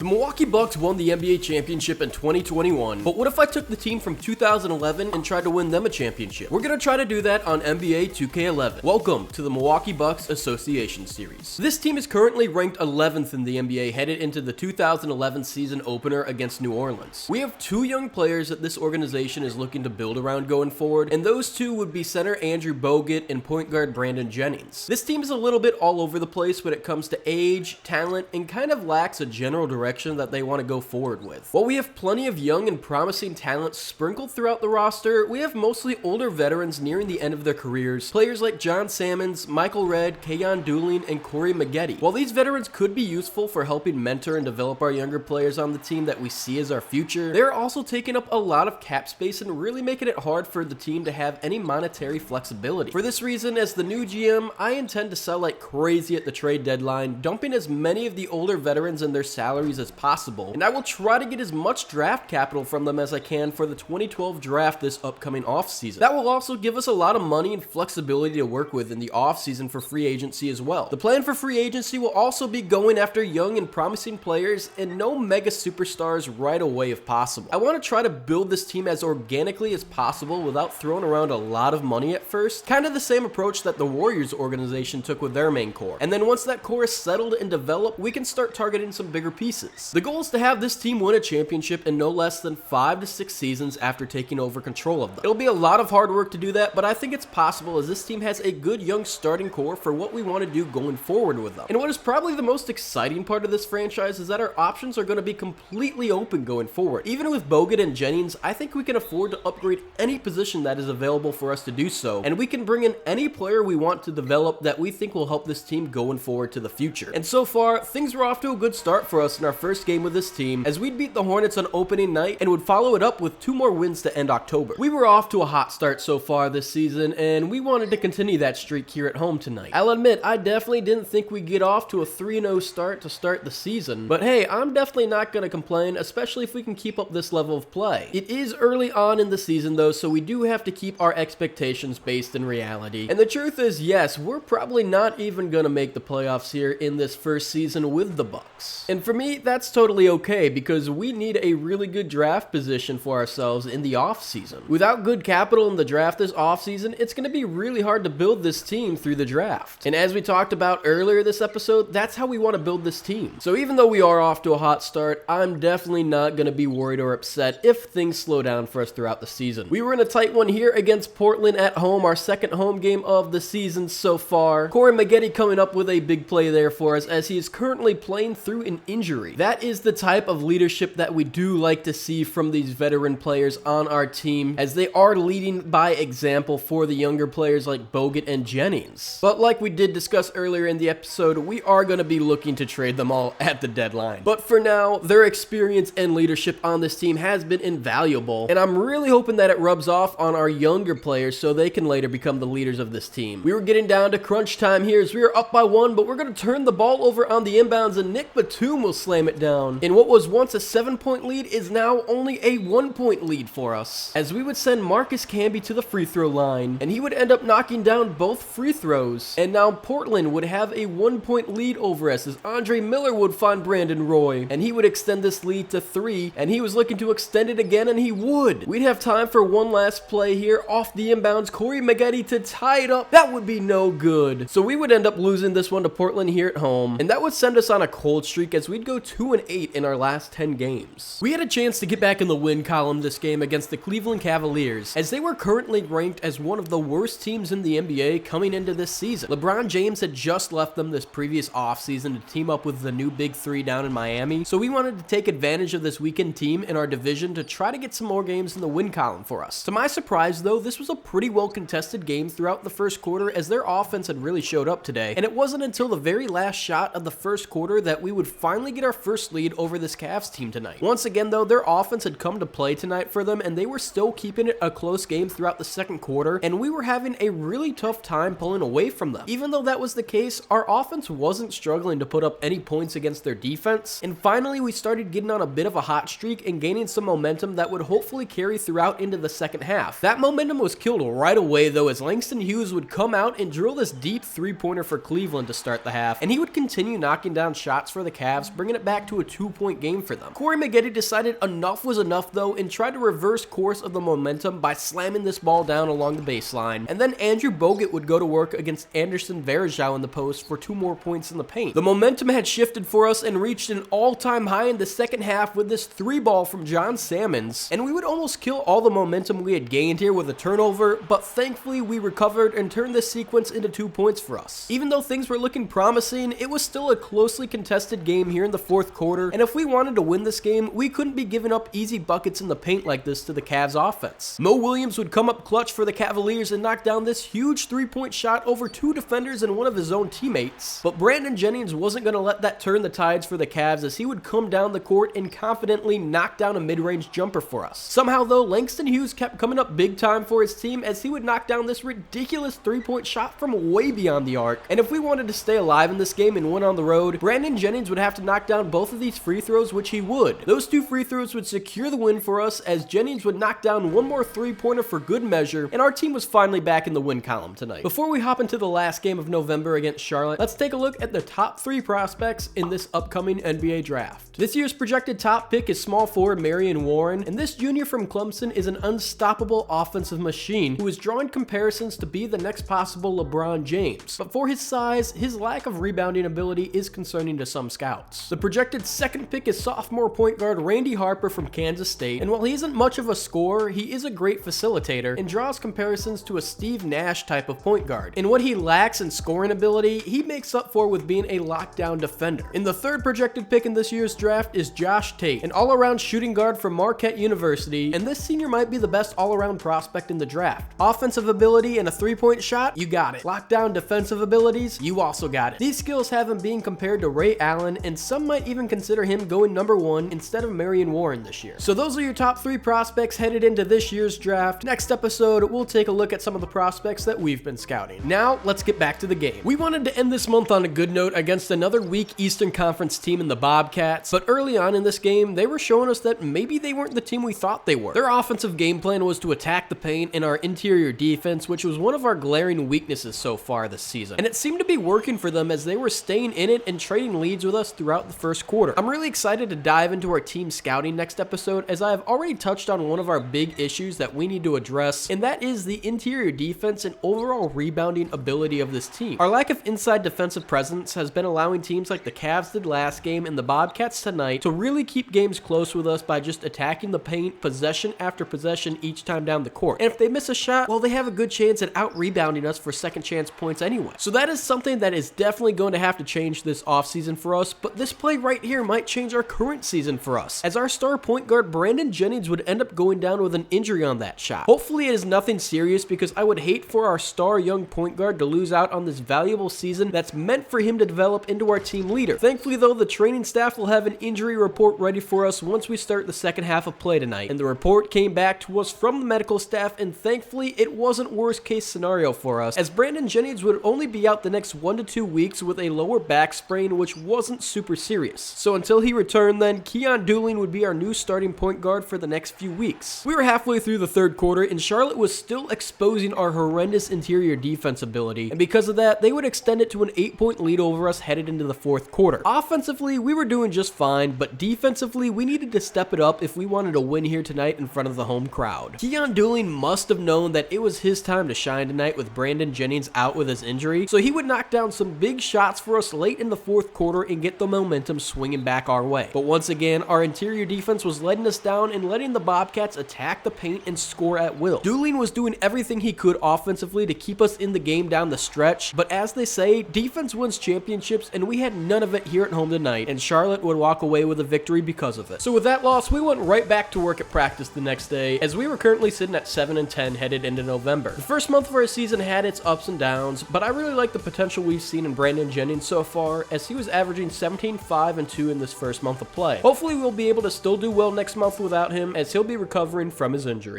The Milwaukee Bucks won the NBA championship in 2021, but what if I took the team from 2011 and tried to win them a championship? We're gonna try to do that on NBA 2K11. Welcome to the Milwaukee Bucks Association Series. This team is currently ranked 11th in the NBA headed into the 2011 season opener against New Orleans. We have two young players that this organization is looking to build around going forward, and those two would be center Andrew Bogut and point guard Brandon Jennings. This team is a little bit all over the place when it comes to age, talent, and kind of lacks a general direction that they want to go forward with. While we have plenty of young and promising talent sprinkled throughout the roster, we have mostly older veterans nearing the end of their careers, players like John Salmons, Michael Redd, Keyon Dooling, and Corey Maggette. While these veterans could be useful for helping mentor and develop our younger players on the team that we see as our future, they're also taking up a lot of cap space and really making it hard for the team to have any monetary flexibility. For this reason, as the new GM, I intend to sell like crazy at the trade deadline, dumping as many of the older veterans and their salaries as possible, and I will try to get as much draft capital from them as I can for the 2012 draft this upcoming offseason. That will also give us a lot of money and flexibility to work with in the offseason for free agency as well. The plan for free agency will also be going after young and promising players and no mega superstars right away if possible. I want to try to build this team as organically as possible without throwing around a lot of money at first, kind of the same approach that the Warriors organization took with their main core. And then once that core is settled and developed, we can start targeting some bigger pieces. The goal is to have this team win a championship in no less than 5 to 6 seasons after taking over control of them. It'll be a lot of hard work to do that, but I think it's possible as this team has a good young starting core for what we want to do going forward with them. And what is probably the most exciting part of this franchise is that our options are going to be completely open going forward. Even with Bogut and Jennings, I think we can afford to upgrade any position that is available for us to do so, and we can bring in any player we want to develop that we think will help this team going forward to the future. And so far, things were off to a good start for us in our first game with this team, as we'd beat the Hornets on opening night and would follow it up with 2 more wins to end October. We were off to a hot start so far this season, and we wanted to continue that streak here at home tonight. I'll admit, I definitely didn't think we'd get off to a 3-0 start to start the season, but hey, I'm definitely not going to complain, especially if we can keep up this level of play. It is early on in the season though, so we do have to keep our expectations based in reality. And the truth is, yes, we're probably not even going to make the playoffs here in this first season with the Bucks. And for me, that's totally okay because we need a really good draft position for ourselves in the offseason. Without good capital in the draft this offseason, it's going to be really hard to build this team through the draft. And as we talked about earlier this episode, that's how we want to build this team. So even though we are off to a hot start, I'm definitely not going to be worried or upset if things slow down for us throughout the season. We were in a tight one here against Portland at home, our second home game of the season so far. Corey Maggette coming up with a big play there for us as he is currently playing through an injury. That is the type of leadership that we do like to see from these veteran players on our team, as they are leading by example for the younger players like Bogut and Jennings. But like we did discuss earlier in the episode, we are going to be looking to trade them all at the deadline. But for now, their experience and leadership on this team has been invaluable, and I'm really hoping that it rubs off on our younger players so they can later become the leaders of this team. We were getting down to crunch time here as we were up by 1, but we're going to turn the ball over on the inbounds and Nick Batum will slam it down. In what was once a 7-point lead is now only a 1-point lead for us, as we would send Marcus Camby to the free throw line, and he would end up knocking down both free throws. And now Portland would have a 1-point lead over us as Andre Miller would find Brandon Roy, and he would extend this lead to 3, and he was looking to extend it again, and he would. We'd have time for one last play here off the inbounds, Corey Maggette to tie it up. That would be no good. So we would end up losing this one to Portland here at home, and that would send us on a cold streak as we'd go 2-8 in our last 10 games. We had a chance to get back in the win column this game against the Cleveland Cavaliers, as they were currently ranked as one of the worst teams in the NBA coming into this season. LeBron James had just left them this previous offseason to team up with the new Big Three down in Miami, so we wanted to take advantage of this weakened team in our division to try to get some more games in the win column for us. To my surprise though, this was a pretty well contested game throughout the first quarter as their offense had really showed up today, and it wasn't until the very last shot of the first quarter that we would finally get our first lead over this Cavs team tonight. Once again though, their offense had come to play tonight for them, and they were still keeping it a close game throughout the second quarter, and we were having a really tough time pulling away from them. Even though that was the case, our offense wasn't struggling to put up any points against their defense, and finally we started getting on a bit of a hot streak and gaining some momentum that would hopefully carry throughout into the second half. That momentum was killed right away though, as Langston Hughes would come out and drill this deep 3-pointer for Cleveland to start the half, and he would continue knocking down shots for the Cavs, bringing it back back to a 2-point game for them. Corey Maggette decided enough was enough though and tried to reverse course of the momentum by slamming this ball down along the baseline, and then Andrew Bogut would go to work against Anderson Varejao in the post for 2 more points in the paint. The momentum had shifted for us and reached an all-time high in the second half with this 3-ball from John Salmons, and we would almost kill all the momentum we had gained here with a turnover, but thankfully we recovered and turned this sequence into 2 points for us. Even though things were looking promising, it was still a closely contested game here in the fourth quarter, and if we wanted to win this game, we couldn't be giving up easy buckets in the paint like this to the Cavs offense. Mo Williams would come up clutch for the Cavaliers and knock down this huge 3-point shot over 2 defenders and one of his own teammates, but Brandon Jennings wasn't going to let that turn the tides for the Cavs as he would come down the court and confidently knock down a mid-range jumper for us. Somehow though, Langston Hughes kept coming up big time for his team as he would knock down this ridiculous 3-point shot from way beyond the arc, and if we wanted to stay alive in this game and win on the road, Brandon Jennings would have to knock down both of these free throws, which he would. Those 2 free throws would secure the win for us as Jennings would knock down 1 more 3-pointer for good measure, and our team was finally back in the win column tonight. Before we hop into the last game of November against Charlotte, let's take a look at the top 3 prospects in this upcoming NBA draft. This year's projected top pick is small forward Marion Warren, and this junior from Clemson is an unstoppable offensive machine who is drawing comparisons to be the next possible LeBron James, but for his size, his lack of rebounding ability is concerning to some scouts. The projected second pick is sophomore point guard Randy Harper from Kansas State, and while he isn't much of a scorer, he is a great facilitator and draws comparisons to a Steve Nash type of point guard. And what he lacks in scoring ability, he makes up for with being a lockdown defender. In the third projected pick in this year's draft is Josh Tate, an all-around shooting guard from Marquette University, and this senior might be the best all-around prospect in the draft. Offensive ability and a 3-point shot, you got it. Lockdown defensive abilities, you also got it. These skills have him being compared to Ray Allen, and some might even consider him going number 1 instead of Marion Warren this year. So those are your top 3 prospects headed into this year's draft. Next episode, we'll take a look at some of the prospects that we've been scouting. Now, let's get back to the game. We wanted to end this month on a good note against another weak Eastern Conference team in the Bobcats, but early on in this game, they were showing us that maybe they weren't the team we thought they were. Their offensive game plan was to attack the paint and our interior defense, which was one of our glaring weaknesses so far this season. And it seemed to be working for them as they were staying in it and trading leads with us throughout the first quarter. I'm really excited to dive into our team scouting next episode, as I have already touched on one of our big issues that we need to address, and that is the interior defense and overall rebounding ability of this team. Our lack of inside defensive presence has been allowing teams like the Cavs did last game and the Bobcats tonight to really keep games close with us by just attacking the paint possession after possession each time down the court. And if they miss a shot, well, they have a good chance at out-rebounding us for second chance points anyway. So that is something that is definitely going to have to change this offseason for us, but this play right here might change our current season for us, as our star point guard Brandon Jennings would end up going down with an injury on that shot. Hopefully it is nothing serious, because I would hate for our star young point guard to lose out on this valuable season that's meant for him to develop into our team leader. Thankfully though, the training staff will have an injury report ready for us once we start the second half of play tonight, and the report came back to us from the medical staff, and thankfully it wasn't worst case scenario for us, as Brandon Jennings would only be out the next 1 to 2 weeks with a lower back sprain, which wasn't super serious. So until he returned then, Keon Dooling would be our new starting point guard for the next few weeks. We were halfway through the third quarter and Charlotte was still exposing our horrendous interior defense ability, and because of that, they would extend it to an 8-point lead over us headed into the fourth quarter. Offensively, we were doing just fine, but defensively, we needed to step it up if we wanted to win here tonight in front of the home crowd. Keon Dooling must have known that it was his time to shine tonight with Brandon Jennings out with his injury, so he would knock down some big shots for us late in the fourth quarter and get the momentum swinging back our way. But once again, our interior defense was letting us down and letting the Bobcats attack the paint and score at will. Dooling was doing everything he could offensively to keep us in the game down the stretch, but as they say, defense wins championships, and we had none of it here at home tonight, and Charlotte would walk away with a victory because of it. So with that loss, we went right back to work at practice the next day, as we were currently sitting at 7-10 headed into November. The first month of our season had its ups and downs, but I really like the potential we've seen in Brandon Jennings so far, as he was averaging 17, 5, and 2 in this first month of play. Hopefully we'll be able to still do well next month without him, as he'll be recovering from his injury.